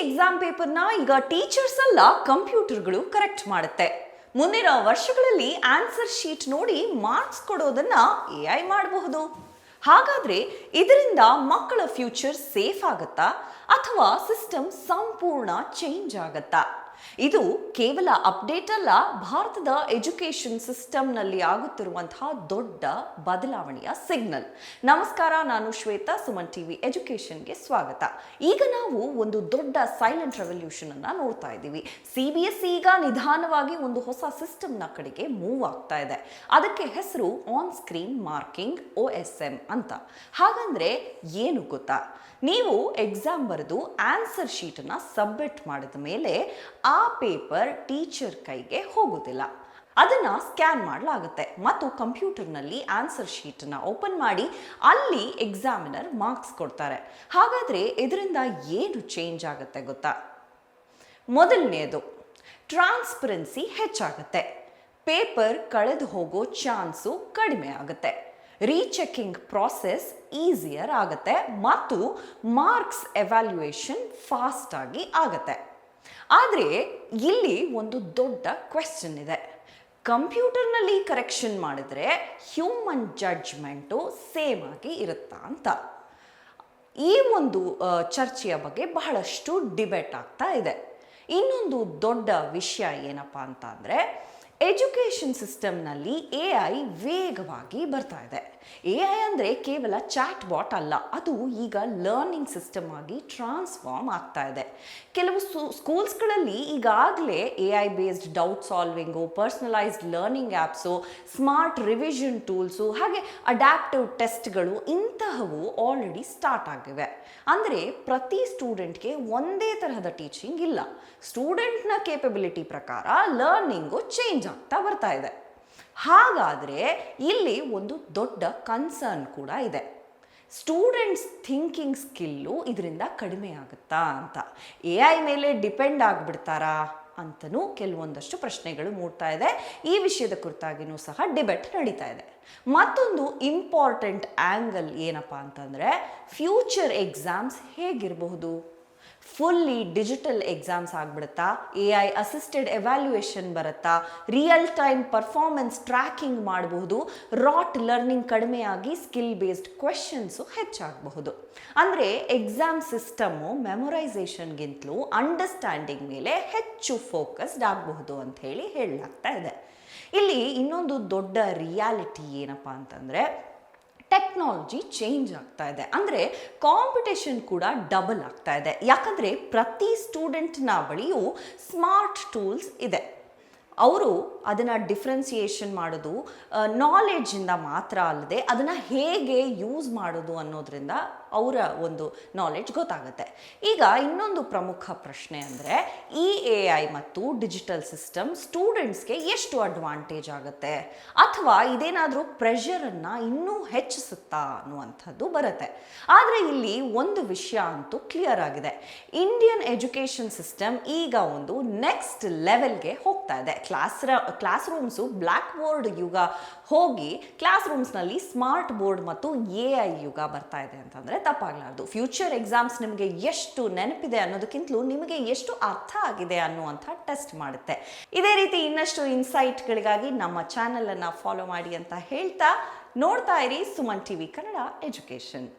Exam ಪೇಪರ್ನ ಈಗ teachers ಅಲ್ಲ ಕಂಪ್ಯೂಟರ್ಗಳು ಕರೆಕ್ಟ್ ಮಾಡುತ್ತೆ. ಮುಂದಿನ ವರ್ಷಗಳಲ್ಲಿ ಆನ್ಸರ್ ಶೀಟ್ ನೋಡಿ ಮಾರ್ಕ್ಸ್ ಕೊಡೋದನ್ನ AI ಮಾಡಬಹುದು. ಹಾಗಾದ್ರೆ ಇದರಿಂದ ಮಕ್ಕಳ ಫ್ಯೂಚರ್ ಸೇಫ್ ಆಗುತ್ತಾ ಅಥವಾ ಸಿಸ್ಟಮ್ ಸಂಪೂರ್ಣ ಚೇಂಜ್ ಆಗುತ್ತಾ? ಇದು ಕೇವಲ ಅಪ್ಡೇಟ್ ಅಲ್ಲ, ಭಾರತದ ಎಜುಕೇಶನ್ ಸಿಸ್ಟಮ್ನಲ್ಲಿ ಆಗುತ್ತಿರುವಂತಹ ದೊಡ್ಡ ಬದಲಾವಣೆಯ ಸಿಗ್ನಲ್. ನಮಸ್ಕಾರ, ನಾನು ಶ್ವೇತಾ, ಸುಮನ್ ಟಿವಿ ಎಜುಕೇಶನ್ಗೆ ಸ್ವಾಗತ. ಈಗ ನಾವು ಒಂದು ದೊಡ್ಡ ಸೈಲೆಂಟ್ ರೆವಲ್ಯೂಷನ್ ಅನ್ನ ನೋಡ್ತಾ ಇದ್ದೀವಿ. CBSE ಈಗ ನಿಧಾನವಾಗಿ ಒಂದು ಹೊಸ ಸಿಸ್ಟಮ್ನ ಕಡೆಗೆ ಮೂವ್ ಆಗ್ತಾ ಇದೆ. ಅದಕ್ಕೆ ಹೆಸರು ಆನ್ ಸ್ಕ್ರೀನ್ ಮಾರ್ಕಿಂಗ್, OSM ಅಂತ. ಹಾಗಂದ್ರೆ ಏನು ಗೊತ್ತಾ? ನೀವು ಎಕ್ಸಾಮ್ ಬರೆದು ಆನ್ಸರ್ ಶೀಟನ್ನು ಸಬ್ಮಿಟ್ ಮಾಡಿದ ಮೇಲೆ ಆ ಪೇಪರ್ ಟೀಚರ್ ಕೈಗೆ ಹೋಗೋದಿಲ್ಲ. ಅದನ್ನು ಸ್ಕ್ಯಾನ್ ಮಾಡಲಾಗುತ್ತೆ ಮತ್ತು ಕಂಪ್ಯೂಟರ್ನಲ್ಲಿ ಆನ್ಸರ್ ಶೀಟನ್ನು ಓಪನ್ ಮಾಡಿ ಅಲ್ಲಿ ಎಕ್ಸಾಮಿನರ್ ಮಾರ್ಕ್ಸ್ ಕೊಡ್ತಾರೆ. ಹಾಗಾದರೆ ಇದರಿಂದ ಏನು ಚೇಂಜ್ ಆಗುತ್ತೆ ಗೊತ್ತಾ? ಮೊದಲನೆಯದು, ಟ್ರಾನ್ಸ್ಪರೆನ್ಸಿ ಹೆಚ್ಚಾಗುತ್ತೆ. ಪೇಪರ್ ಕಳೆದು ಹೋಗೋ ಚಾನ್ಸು ಕಡಿಮೆ ಆಗುತ್ತೆ. ರೀಚೆಕಿಂಗ್ ಪ್ರಾಸೆಸ್ ಈಸಿಯರ್ ಆಗುತ್ತೆ ಮತ್ತು ಮಾರ್ಕ್ಸ್ ಎವ್ಯಾಲ್ಯೂಯೇಷನ್ ಫಾಸ್ಟ್ ಆಗಿ ಆಗುತ್ತೆ. ಆದರೆ ಇಲ್ಲಿ ಒಂದು ದೊಡ್ಡ ಕ್ವೆಶ್ಚನ್ ಇದೆ. ಕಂಪ್ಯೂಟರ್ನಲ್ಲಿ ಕರೆಕ್ಷನ್ ಮಾಡಿದ್ರೆ ಹ್ಯೂಮನ್ ಜಡ್ಜ್ಮೆಂಟು ಸೇಮ್ ಆಗಿ ಇರುತ್ತಾ ಅಂತ. ಈ ಒಂದು ಚರ್ಚೆಯ ಬಗ್ಗೆ ಬಹಳಷ್ಟು ಡಿಬೇಟ್ ಆಗ್ತಾ ಇದೆ. ಇನ್ನೊಂದು ದೊಡ್ಡ ವಿಷಯ ಏನಪ್ಪ ಅಂತ ಅಂದರೆ, ಎಜುಕೇಷನ್ ಸಿಸ್ಟಮ್ನಲ್ಲಿ AI ವೇಗವಾಗಿ ಬರ್ತಾ ಇದೆ. AI ಅಂದರೆ ಕೇವಲ ಚಾಟ್ ಬಾಟ್ ಅಲ್ಲ, ಅದು ಈಗ ಲರ್ನಿಂಗ್ ಸಿಸ್ಟಮ್ ಆಗಿ ಟ್ರಾನ್ಸ್ಫಾರ್ಮ್ ಆಗ್ತಾ ಇದೆ. ಕೆಲವು ಸ್ಕೂಲ್ಸ್ಗಳಲ್ಲಿ ಈಗಾಗಲೇ AI based doubt solving, personalised learning apps, smart revision tools, ಹಾಗೆ ಅಡ್ಯಾಪ್ಟಿವ್ ಟೆಸ್ಟ್ಗಳು ಇಂತಹವು ಆಲ್ರೆಡಿ ಸ್ಟಾರ್ಟ್ ಆಗಿವೆ. ಅಂದರೆ ಪ್ರತಿ ಸ್ಟೂಡೆಂಟ್ಗೆ ಒಂದೇ ತರಹದ ಟೀಚಿಂಗ್ ಇಲ್ಲ. ಸ್ಟೂಡೆಂಟ್ನ ಕೇಪಬಿಲಿಟಿ ಪ್ರಕಾರ ಲರ್ನಿಂಗು ಚೇಂಜ್ ಆಗ್ತಾ ಬರ್ತಾ ಇದೆ. ಹಾಗಾದರೆ ಇಲ್ಲಿ ಒಂದು ದೊಡ್ಡ ಕನ್ಸರ್ನ್ ಕೂಡ ಇದೆ. ಸ್ಟೂಡೆಂಟ್ಸ್ ಥಿಂಕಿಂಗ್ ಸ್ಕಿಲ್ಲು ಇದರಿಂದ ಕಡಿಮೆ ಆಗುತ್ತಾ ಅಂತ. AI ಮೇಲೆ ಡಿಪೆಂಡ್ ಆಗಿಬಿಡ್ತಾರಾ ಅಂತಲೂ ಕೆಲವೊಂದಷ್ಟು ಪ್ರಶ್ನೆಗಳು ಮೂಡ್ತಾ ಇದೆ. ಈ ವಿಷಯದ ಕುರಿತಾಗಿಯೂ ಸಹ ಡಿಬೇಟ್ ನಡೀತಾ ಇದೆ. ಮತ್ತೊಂದು ಇಂಪಾರ್ಟೆಂಟ್ ಆ್ಯಂಗಲ್ ಏನಪ್ಪ ಅಂತಂದರೆ, ಫ್ಯೂಚರ್ ಎಕ್ಸಾಮ್ಸ್ ಹೇಗಿರಬಹುದು? ಫುಲ್ಲಿ ಡಿಜಿಟಲ್ ಎಕ್ಸಾಮ್ಸ್ ಆಗ್ಬಿಡುತ್ತಾ? AI ಅಸಿಸ್ಟೆಡ್ ಎವ್ಯಾಲ್ಯೂಯೇಷನ್ ಬರುತ್ತಾ? ರಿಯಲ್ ಟೈಮ್ ಪರ್ಫಾರ್ಮೆನ್ಸ್ ಟ್ರ್ಯಾಕಿಂಗ್ ಮಾಡಬಹುದು? ರಾಟ್ ಲರ್ನಿಂಗ್ ಕಡಿಮೆಯಾಗಿ ಸ್ಕಿಲ್ ಬೇಸ್ಡ್ ಕ್ವೆಶನ್ಸು ಹೆಚ್ಚಾಗಬಹುದು. ಅಂದರೆ ಎಕ್ಸಾಮ್ ಸಿಸ್ಟಮು ಮೆಮೊರೈಸೇಷನ್ಗಿಂತಲೂ ಅಂಡರ್ಸ್ಟ್ಯಾಂಡಿಂಗ್ ಮೇಲೆ ಹೆಚ್ಚು ಫೋಕಸ್ಡ್ ಆಗಬಹುದು ಅಂತ ಹೇಳಲಾಗ್ತಾ ಇದೆ. ಇಲ್ಲಿ ಇನ್ನೊಂದು ದೊಡ್ಡ ರಿಯಾಲಿಟಿ ಏನಪ್ಪ ಅಂತಂದರೆ, ಟೆಕ್ನಾಲಜಿ ಚೇಂಜ್ ಆಗ್ತಾ ಇದೆ. ಅಂದರೆ ಕಾಂಪಿಟೇಷನ್ ಕೂಡ ಡಬಲ್ ಆಗ್ತಾ ಇದೆ. ಯಾಕಂದರೆ ಪ್ರತಿ ಸ್ಟೂಡೆಂಟ್ನ ಬಳಿಯೂ ಸ್ಮಾರ್ಟ್ ಟೂಲ್ಸ್ ಇದೆ. ಅವರು ಅದನ್ನು ಡಿಫ್ರೆನ್ಸಿಯೇಷನ್ ಮಾಡೋದು ನಾಲೆಡ್ಜಿಂದ ಮಾತ್ರ ಅಲ್ಲದೆ ಅದನ್ನು ಹೇಗೆ ಯೂಸ್ ಮಾಡೋದು ಅನ್ನೋದ್ರಿಂದ ಅವರ ಒಂದು ನಾಲೆಡ್ಜ್ ಗೊತ್ತಾಗುತ್ತೆ. ಈಗ ಇನ್ನೊಂದು ಪ್ರಮುಖ ಪ್ರಶ್ನೆ ಅಂದರೆ, ಈ AI ಮತ್ತು ಡಿಜಿಟಲ್ ಸಿಸ್ಟಮ್ ಸ್ಟೂಡೆಂಟ್ಸ್ಗೆ ಎಷ್ಟು ಅಡ್ವಾಂಟೇಜ್ ಆಗುತ್ತೆ ಅಥವಾ ಇದೇನಾದರೂ ಪ್ರೆಷರನ್ನು ಇನ್ನೂ ಹೆಚ್ಚಿಸುತ್ತಾ ಅನ್ನುವಂಥದ್ದು ಬರುತ್ತೆ. ಆದರೆ ಇಲ್ಲಿ ಒಂದು ವಿಷಯ ಅಂತೂ ಕ್ಲಿಯರ್ ಆಗಿದೆ. ಇಂಡಿಯನ್ ಎಜುಕೇಷನ್ ಸಿಸ್ಟಮ್ ಈಗ ಒಂದು ನೆಕ್ಸ್ಟ್ ಲೆವೆಲ್ಗೆ ಹೋಗ್ತಾ ಇದೆ. ಕ್ಲಾಸ್ ರೂಮ್ಸು ಬ್ಲ್ಯಾಕ್ ಬೋರ್ಡ್ ಯುಗ ಹೋಗಿ ಕ್ಲಾಸ್ ರೂಮ್ಸ್ನಲ್ಲಿ ಸ್ಮಾರ್ಟ್ ಬೋರ್ಡ್ ಮತ್ತು AI ಯುಗ ಬರ್ತಾ ಇದೆ ಅಂತಂದರೆ ತಪ್ಪಾಗಲಾರ್ದು. ಫ್ಯೂಚರ್ ಎಕ್ಸಾಮ್ಸ್ ನಿಮಗೆ ಎಷ್ಟು ನೆನಪಿದೆ ಅನ್ನೋದಕ್ಕಿಂತಲೂ ನಿಮಗೆ ಎಷ್ಟು ಅರ್ಥ ಆಗಿದೆ ಅನ್ನುವಂಥ ಟೆಸ್ಟ್ ಮಾಡುತ್ತೆ. ಇದೇ ರೀತಿ ಇನ್ನಷ್ಟು ಇನ್ಸೈಟ್ಗಳಿಗಾಗಿ ನಮ್ಮ ಚಾನಲನ್ನು ಫಾಲೋ ಮಾಡಿ ಅಂತ ಹೇಳ್ತಾ, ನೋಡ್ತಾ ಇರಿ ಸುಮನ್ ಟಿವಿ ಕನ್ನಡ ಎಜುಕೇಷನ್.